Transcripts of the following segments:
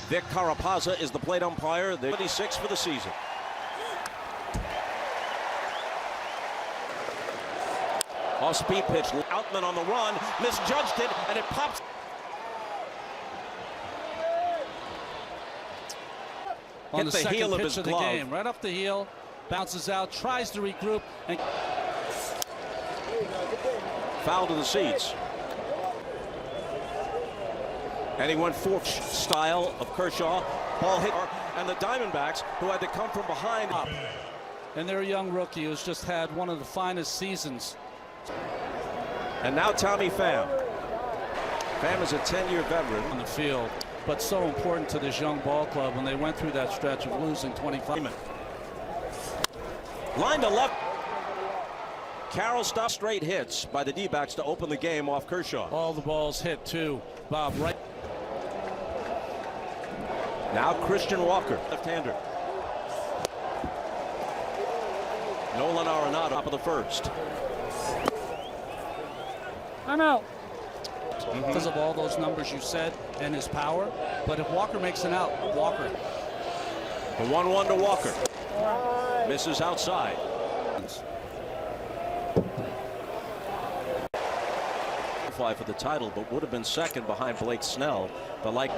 Vic Carapazza is the plate umpire. The 26 for the season. Off-speed pitch. Outman on the run. Misjudged it, and it pops. On the second heel of pitch his of the glove. game, right off the heel, bounces out, tries to regroup, and Foul to the seats. And he went fourth style of Kershaw. Ball hit, and the Diamondbacks, who had to come from behind. and their young rookie who's just had one of the finest seasons. And now Tommy Pham. Pham is a 10-year veteran On the field, but so important to this young ball club when they went through that stretch of losing 25. Line to left. Carroll stopped straight hits by the D-backs to open the game off Kershaw. All the balls hit too, Bob. Right. Now Christian Walker, left-hander. Nolan Arenado, top of the first. I'm out. Because of all those numbers you said and his power, but if Walker makes an out, Walker. The 1-1 to Walker. Misses outside. Fly for the title, but would have been second behind Blake Snell. But like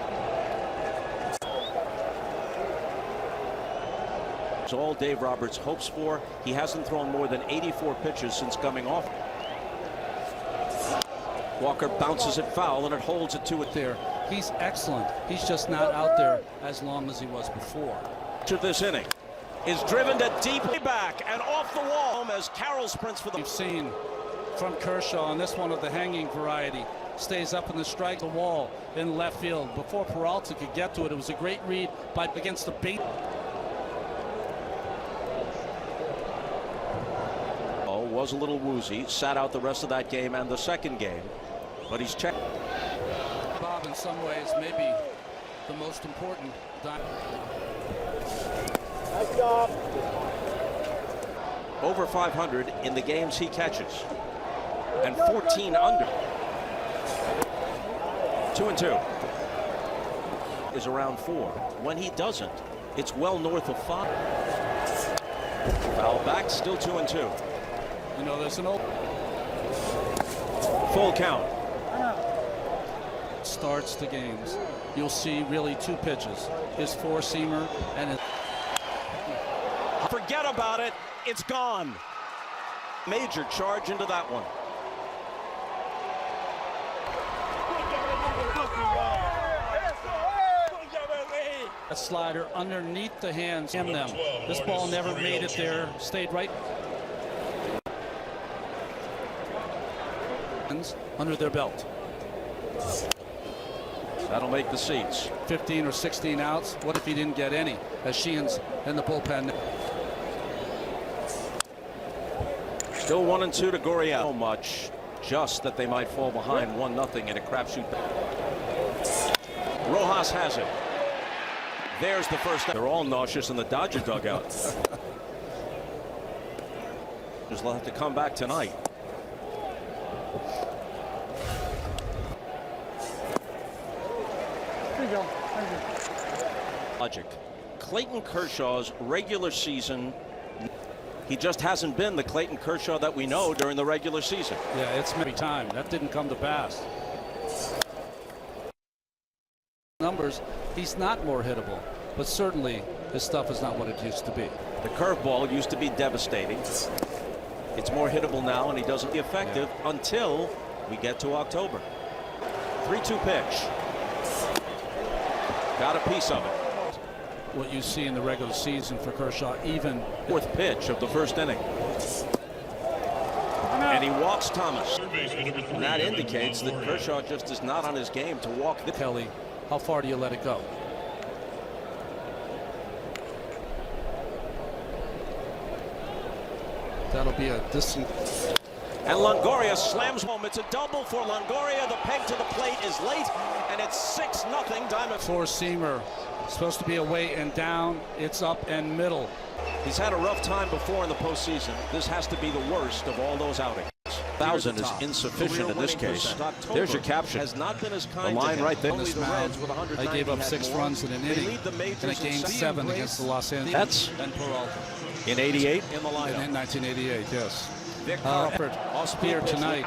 it's all Dave Roberts hopes for. He hasn't thrown more than 84 pitches since coming off. Walker bounces it foul, and it holds it to it There, he's excellent. He's just not out there as long as he was before. To this inning is driven to deep back and off the wall as Carroll sprints for the. We've seen from Kershaw, and this one of the hanging variety, stays up in the strike the wall in left field. Before Peralta could get to it, it was a great read by against the bait. Oh, was a little woozy, sat out the rest of that game and the second game, but he's checked. Bob, in some ways, maybe the most important. Nice job. Over 500 in the games he catches, and 14 under. 2-2 is around 4. When he doesn't, it's well north of 5. Foul back, still 2-2. You know, there's an old Full count. starts the games. You'll see really two pitches: his four-seamer and his. Forget about it. It's gone. Major charge into that one. A slider underneath the hands of them. This ball never made it there. Stayed right under their belt. That'll make the seats. 15 or 16 outs. What if he didn't get any? As Sheehan's in the bullpen. Still 1-2 to Gurriel. So much, just that they might fall behind 1-0 in a crapshoot. Rojas has it. There's the first. They're all nauseous in the Dodger dugout. Just will have to come back tonight. There you go. Logic. Clayton Kershaw's regular season. He just hasn't been the Clayton Kershaw that we know during the regular season. Yeah, it's maybe time. That didn't come to pass. Numbers, he's not more hittable, but certainly his stuff is not what it used to be. The curveball used to be devastating. It's more hittable now, and he doesn't be effective until we get to October. 3-2 pitch. Got a piece of it. What you see in the regular season for Kershaw, even Fourth pitch of the first inning. And he walks Thomas. And that indicates that Kershaw just is not on his game to walk the Kelly, how far do you let it go? That'll be a distant. And Longoria slams home. It's a double for Longoria. The peg to the plate is late, and it's 6-0 Diamond. Four-seamer, supposed to be away and down. It's up and middle. He's had a rough time before in the postseason. This has to be the worst of all those outings. 1,000 is insufficient in this case. There's your caption. Has not been as kind The line right there. Only the Reds with I gave up 6 runs in an inning in a game 7 against the Los Angeles. That's and Peralta. in 88. in the lineup. In 1988, yes. Effort Here tonight,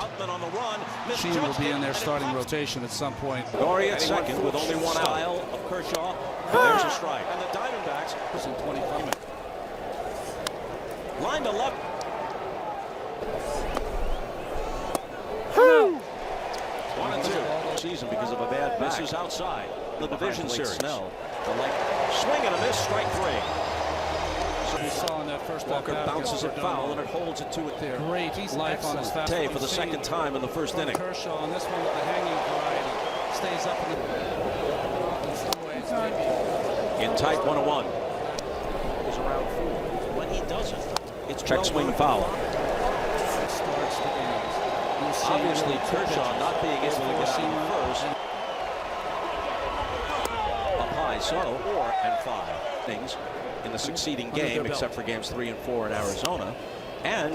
she will be in their starting rotation at some point. Gorey at second with only one out. Style of Kershaw. There's a strike. And the Diamondbacks In 25. line to left. One and two. Season because of a bad back. Misses outside. The division series. Snell. Swing and a miss. Strike 3. We saw in that first Walker at-bat bounces it against foul and it holds it 2 there. Great life on his fastball. Tay for the second time in the first inning. Kershaw on this one with the hanging variety stays up in some ways. Maybe. In tight 1-1. Goes around 4. When he doesn't, it's Check swing foul. Starts the innings. You'll see Obviously, Kershaw not being able to get out first. Up high, so 4 and 5 innings in the succeeding game, except for games 3 and 4 in Arizona. And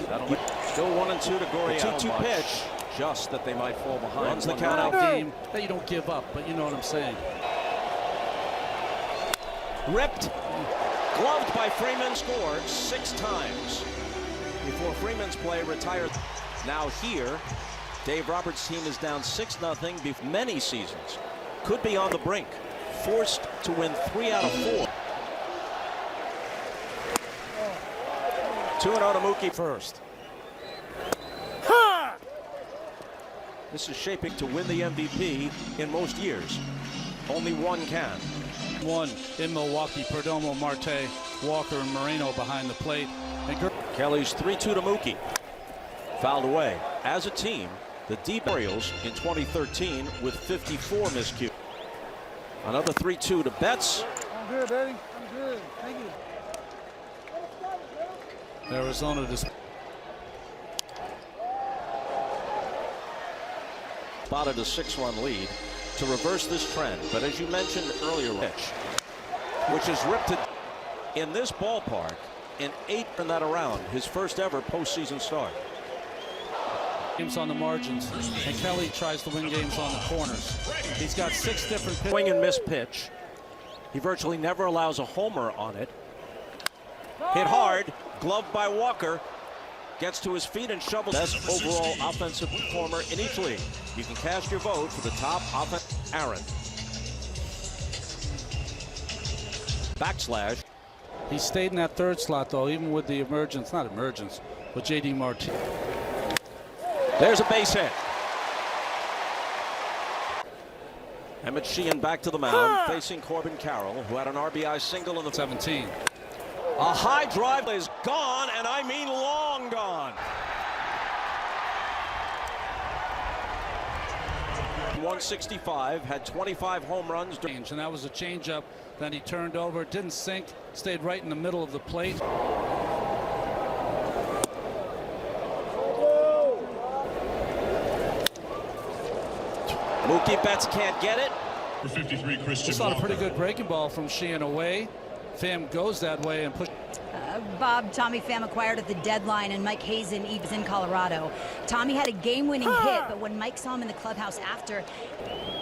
still 1 and 2 to Gorey. 2-2 pitch. Just that they might fall behind. Runs the count out game that you don't give up, but you know what I'm saying. Ripped. Gloved by Freeman. Scored 6 times before Freeman's play retired. Now here, Dave Roberts' team is down 6-0 before many seasons. Could be on the brink. Forced to win 3 out of 4. 2-0 to Mookie first. This is shaping to win the MVP in most years. Only one can. One in Milwaukee, Perdomo, Marte, Walker, and Moreno behind the plate. And Kelly's 3-2 to Mookie. Fouled away. As a team, the D-Orioles in 2013 with 54 miscues. Another 3-2 to Betts. I'm good, Eddie. I'm good. Thank you. Arizona just spotted a 6-run lead to reverse this trend. But as you mentioned earlier, Rich, which is ripped it in this ballpark in 8 turned that around. His first ever postseason start. games on the margins, and Kelly tries to win games on the corners. He's got 6 different pitches. Swing and miss pitch. He virtually never allows a homer on it. Hit hard, gloved by Walker. Gets to his feet and shovels. Best overall offensive performer in each league. You can cast your vote for the top offense. Aaron. Backslash. He stayed in that 3rd slot, though, even with the emergence, not emergence, but J.D. Martinez. There's a base hit. Emmett Sheehan back to the mound, facing Corbin Carroll, who had an RBI single in the 17. A high drive is gone, and I mean long gone. 165, had 25 home runs. And that was a changeup that he turned over. It didn't sink, stayed right in the middle of the plate. Mookie Betts can't get it. For 53, Christian It's not a Walker. pretty good breaking ball from Sheehan away. Pham goes that way and push. Bob, Tommy Pham acquired at the deadline, and Mike Hazen was in Colorado. Tommy had a game-winning hit, but when Mike saw him in the clubhouse after.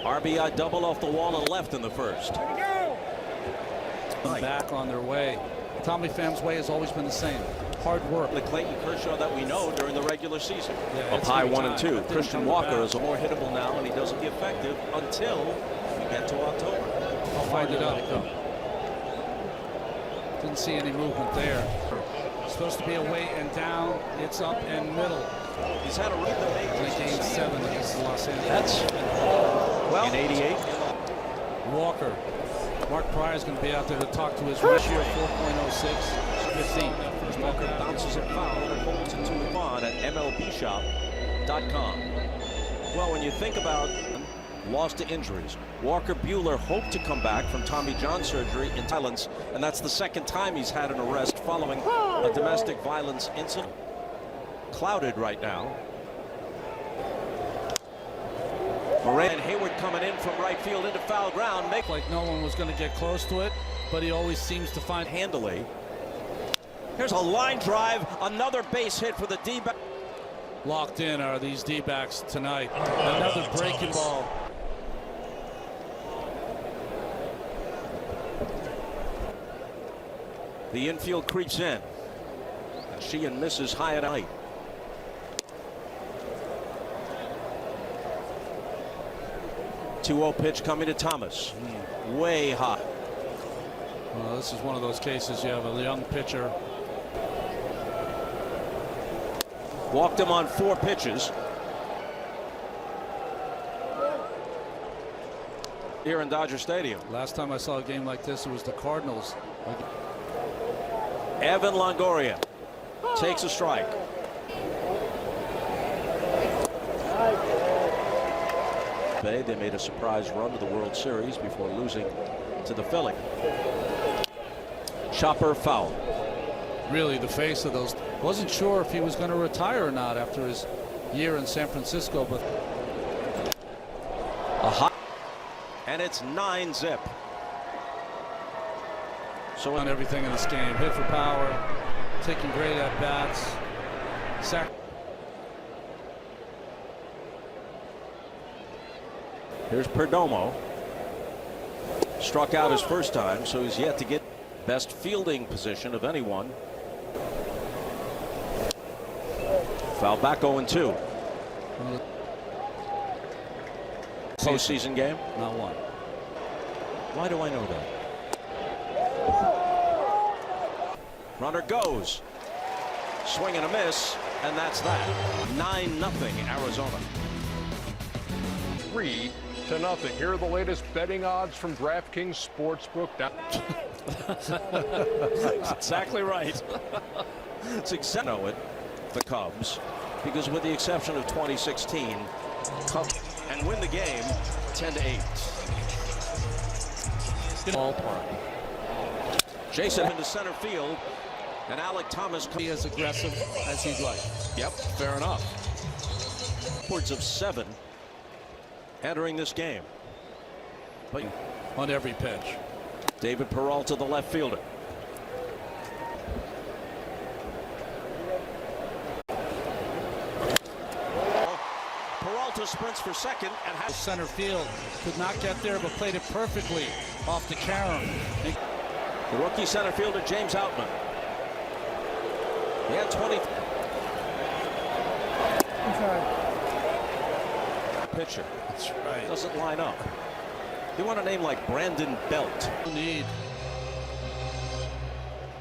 RBI double off the wall and left in the first. Back on their way. Tommy Pham's way has always been the same. Hard work. The Clayton Kershaw that we know during the regular season. Yeah, Up it's high been 1 and time. 2. Didn't Christian come Walker back. is more hittable now, and he doesn't get effective until we get to October. I'll find it out. Didn't see any movement there. Supposed to be away and down. It's up and middle. He's had a read the majors. Game 7 against Los Angeles. That's well in 88. Walker. Mark Pryor's going to be out there to talk to his ratio 4.06. 15. Walker bounces it foul and holds it to him on at MLBshop.com. Well, when you think about loss to injuries, Walker Buehler hoped to come back from Tommy John surgery in silence, and that's the 2nd time he's had an arrest following a domestic violence incident. Clouded right now. Moran and Hayward coming in from right field into foul ground. Make Like no one was going to get close to it, but he always seems to find handily. Here's a line drive, another base hit for the D-Backs. locked in are these D-backs tonight. Another breaking ball. The infield creeps in. And she and misses high at night. .20 pitch coming to Thomas. Way high. Well, this is one of those cases you have a young pitcher. Walked him on 4 pitches. Here in Dodger Stadium. Last time I saw a game like this, it was the Cardinals. Evan Longoria takes a strike. They made a surprise run to the World Series before losing to the Phillies. Chopper foul. Really the face of those. Wasn't sure if he was going to retire or not after his year in San Francisco, but a hot, and it's 9-zip. So on everything in this game, hit for power, taking great at bats, sack. Here's Perdomo. Struck out his first time, so he's yet to get best fielding position of anyone. Foul back 0-2. Postseason game? Not one. Why do I know that? Runner goes. Swing and a miss, and that's that. 9-0 Arizona. 3-0. Here are the latest betting odds from DraftKings Sportsbook. That's exactly right. It's exactly know it. The Cubs, because with the exception of 2016, Cubs and win the game 10-8. Ballpark. Jason into center field, and Alec Thomas Be as aggressive as he'd like. Yep, fair enough. Upwards of 7 entering this game. But On every pitch. David Peralta, the left fielder. Peralta sprints for second and has Center field could not get there, but played it perfectly off the carom. the rookie center fielder James Outman. He had 20. Pitcher. That's right. Doesn't line up. You want a name like Brandon Belt. Need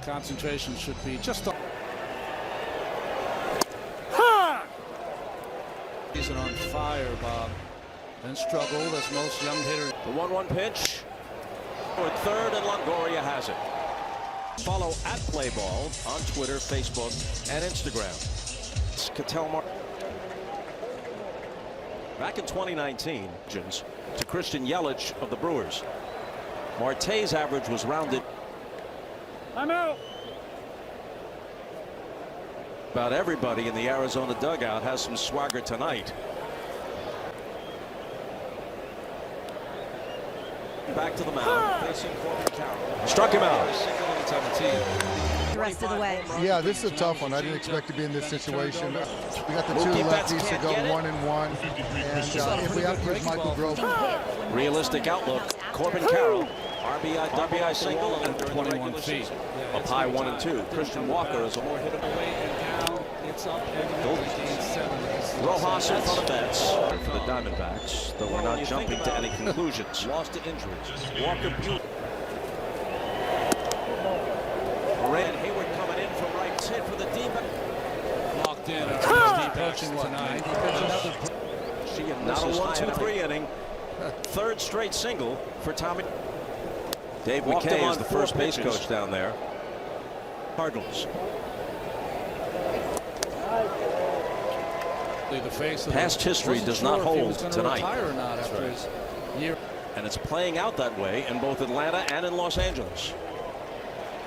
concentration should be just on. He's on fire, Bob. And struggled as most young hitters. The 1-1 pitch. Toward third, and Longoria has it. Follow @PlayBall on Twitter, Facebook, and Instagram. It's Cattell Martin. Back in 2019, to Christian Yelich of the Brewers. Marte's average was rounded. I'm out. About everybody in the Arizona dugout has some swagger tonight. Back to the mound, facing Corbin Carroll. Struck him out. The rest of the way. Yeah, this is a tough one. I didn't expect to be in this situation. We got the 2 lefties to go 1-1. And if we have to use Michael Grove. Realistic outlook. Corbin Carroll, RBI single, and 21 feet. Up high 1-2. Christian Walker is a more hittable. It's up and Rojas in front of Betts for the Diamondbacks, though we're not jumping to any conclusions. Lost to injuries. Walker Buehler. Red Hayward coming in from right. Hit for the D-backs. locked in. D-backs tonight. She not a 1-2-3 inning. Third straight single for Tommy. Dave McKay is the first base coach down there. Cardinals. The face of Past history does not hold tonight. Retire or not after his year. And it's playing out that way in both Atlanta and in Los Angeles.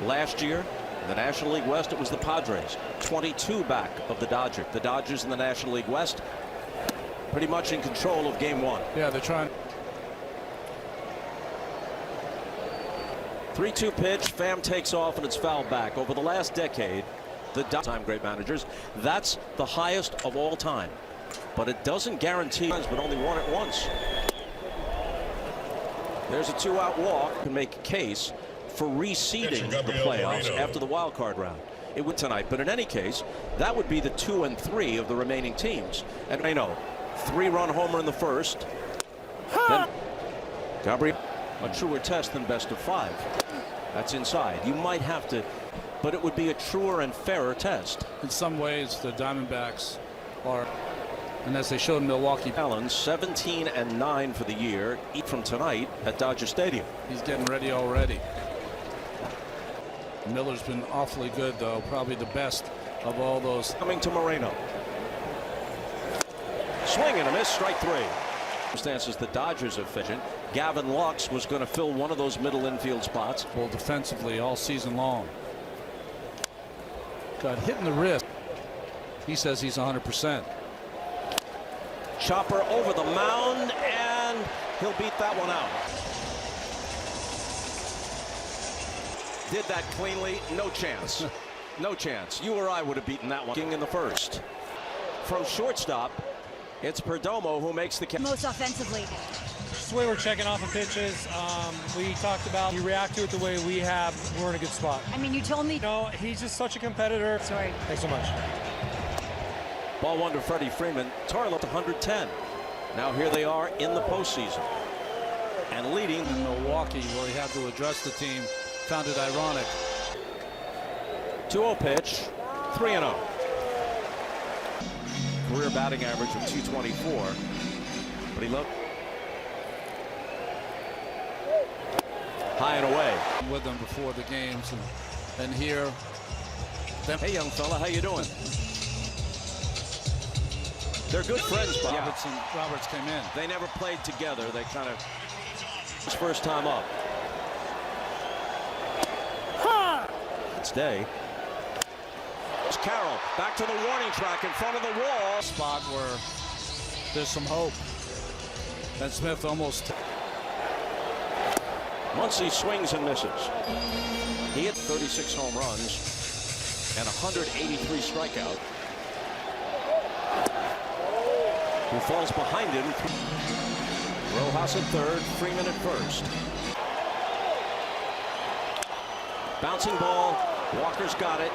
Last year, in the National League West, it was the Padres. 22 back of the Dodgers. The Dodgers in the National League West pretty much in control of game 1. Yeah, they're trying. 3-2 pitch. Pham takes off, and it's fouled back. Over the last decade, the time great managers. That's the highest of all time. But it doesn't guarantee, but only won it once. There's a 2-out walk. Can make a case for reseeding the playoffs after the wild card round. It would tonight, but in any case, that would be the 2 and 3 of the remaining teams. And I know, 3-run homer in the first. Then Gabriel, a truer test than best of 5. That's inside. You might have to, but it would be a truer and fairer test. In some ways, the Diamondbacks are, and as they showed in Milwaukee, Allen 17 and 9 for the year. Eat from tonight at Dodger Stadium. he's getting ready already. Miller's been awfully good, though, probably the best of all those. Coming to Moreno. Swing and a miss, strike 3. Circumstances the Dodgers efficient. Gavin Lux was going to fill one of those middle infield spots. Well, defensively all season long. Got hit in the wrist. He says he's 100%. Chopper over the mound, and he'll beat that one out. Did that cleanly. No chance. No chance. You or I would have beaten that one. King in the first. From shortstop, it's Perdomo who makes the catch. Most offensively. Just the way we're checking off of pitches. We talked about you react to it the way we have. We're in a good spot. I mean, you told me. No, he's just such a competitor. Sorry. Thanks so much. Ball 1 to Freddie Freeman. Tarlow to 110. Now here they are in the postseason. And leading In Milwaukee, where he had to address the team, found it ironic. 2-0 pitch. 3-0. Career batting average of 224. But he looked high and away. With them before the games, and here. Hey, young fella, how you doing? They're good friends, Bob. Roberts came in. They never played together. They kind of his first time up. It's Day. It's Carroll back to the warning track in front of the wall. Spot where there's some hope. And Smith almost. Muncy swings and misses. He hit 36 home runs and 183 strikeouts. Who falls behind him. Rojas at third, Freeman at first. Bouncing ball, Walker's got it.